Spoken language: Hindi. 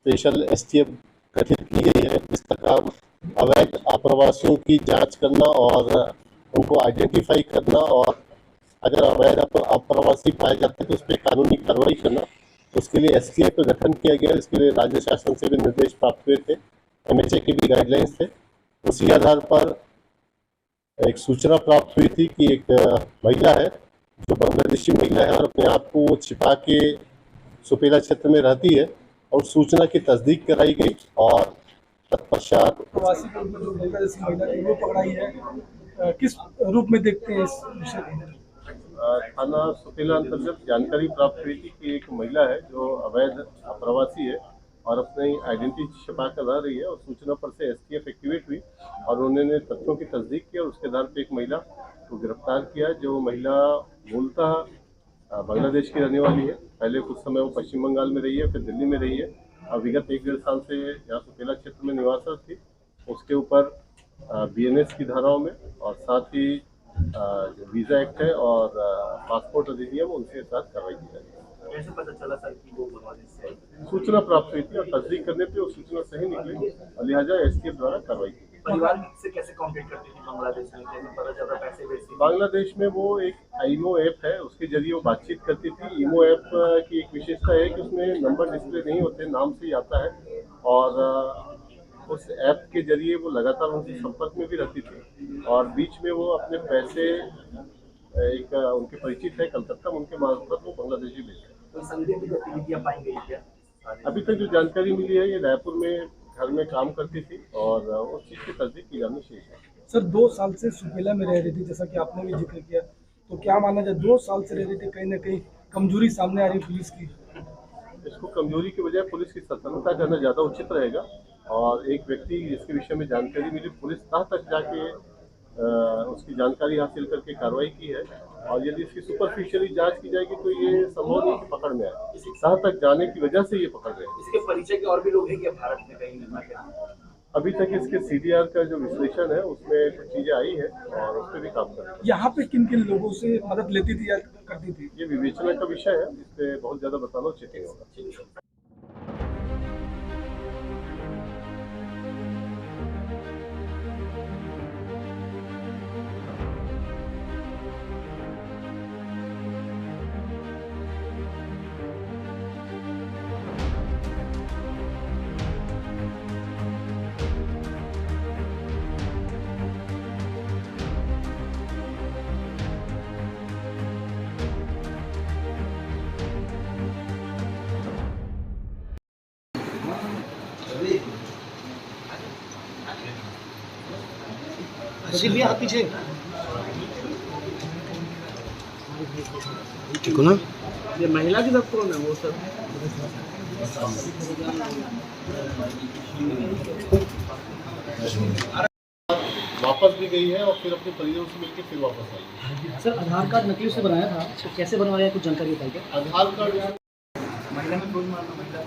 स्पेशल एसटीएफ गठित की गई है, जिसका काम अवैध आप्रवासियों की जांच करना और उनको आइडेंटिफाई करना, और अगर अवैध आप्रवासी पाए जाते हैं तो उस पर कानूनी कार्रवाई करना। उसके लिए एसटीएफ का गठन किया गया। इसके लिए राज्य शासन से भी निर्देश प्राप्त हुए थे, एमएचए के भी गाइडलाइंस थे। उसी आधार पर एक सूचना प्राप्त हुई थी कि एक महिला है जो बांग्लादेशी महिला है और अपने आप को छिपा के सुपेला क्षेत्र में रहती है, और सूचना की तस्दीक कराई गई और तत्पश्चात प्रवासी को जो बांग्लादेशी महिला थी वो पकड़ाई है। किस रूप में देखते हैं इस विषय को? थाना सुपेला अंतर्गत जानकारी प्राप्त हुई थी कि एक महिला है जो अवैध प्रवासी है और अपनी आइडेंटिटी छिपा कर रह रही है, और सूचना पर से एसटीएफ एक्टिवेट हुई और उन्होंने तथ्यों की तस्दीक की और उसके आधार पर एक महिला को गिरफ्तार किया। जो महिला मूलतः बांग्लादेश की रहने वाली है। पहले कुछ समय वो पश्चिम बंगाल में रही है, फिर दिल्ली में रही है। अब विगत 1-1.5 साल से यहाँ सुपेला क्षेत्र में निवासरत थी। उसके ऊपर बीएनएस की धाराओं में और साथ ही जो वीज़ा एक्ट है और पासपोर्ट अधिनियम, उनके साथ कार्रवाई की जा रही है। कैसे पता चला सर कि वो बांग्लादेश से आई? सूचना प्राप्त हुई थी और तस्दीक करने पे वो सूचना सही निकली और लिहाजा एसटीएफ द्वारा कार्रवाई की गई। परिवार से कैसे कांटेक्ट करती थी बांग्लादेश में? कैसे पता चला पैसे भेजती? बांग्लादेश में वो एक ईमो ऐप है, उसके जरिए वो बातचीत करती थी। ईमो ऐप की एक विशेषता है कि उसमें नंबर डिस्प्ले नहीं होते, नाम से ही आता है, और उस ऐप के जरिए वो लगातार उनसे संपर्क में भी रहती थी। और बीच में वो अपने पैसे एक उनके परिचित है कलकत्ता में, उनके मार्फत वो बांग्लादेशी भेजते हैं। तो संदिग्ध गतिविधियां पाई गई क्या? अभी तक जो जानकारी मिली है, ये रायपुर में घर में काम करती थी और उस चीज़ की तस्दीक की जानी शेष है। सर 2 साल से सुपेला में रह रही थी, जैसा कि आपने भी जिक्र किया, तो क्या माना जाए 2 साल से रह रही थी, कहीं ना कहीं कमजोरी सामने आ रही पुलिस की? इसको कमजोरी की बजाय पुलिस की सतर्कता करना ज़्यादा उचित रहेगा। और एक व्यक्ति जिसके विषय में जानकारी मिली, पुलिस तक जाके उसकी जानकारी हासिल करके कार्रवाई की है, और यदि इसकी सुपरफिशियली जांच की जाएगी तो ये संभव नहीं कि पकड़ में आए। तह तक जाने की वजह से ये पकड़ रहे हैं। इसके परिचय के और भी लोग हैं क्या भारत में कहीं? अभी तक इसके सीडीआर का जो विश्लेषण है उसमें कुछ चीज़ें आई है और उस पर भी काम कर रहे हैं। यहाँ पे किन किन लोगों से मदद लेती थी या करती थी? ये विवेचना का विषय है, इस पे बहुत ज़्यादा बताना उचित नहीं होगा। भी आप पीछे ठीक हो ना? ये महिला की तरफ कौन है वो सब? वापस भी गई है और फिर अपने परिजनों से मिलकर फिर वापस आई है। सर आधार कार्ड नकली से बनाया था, तो कैसे बनवाया कुछ जानकारी बताइए। आधार कार्ड महिला में कोई मारना महिला?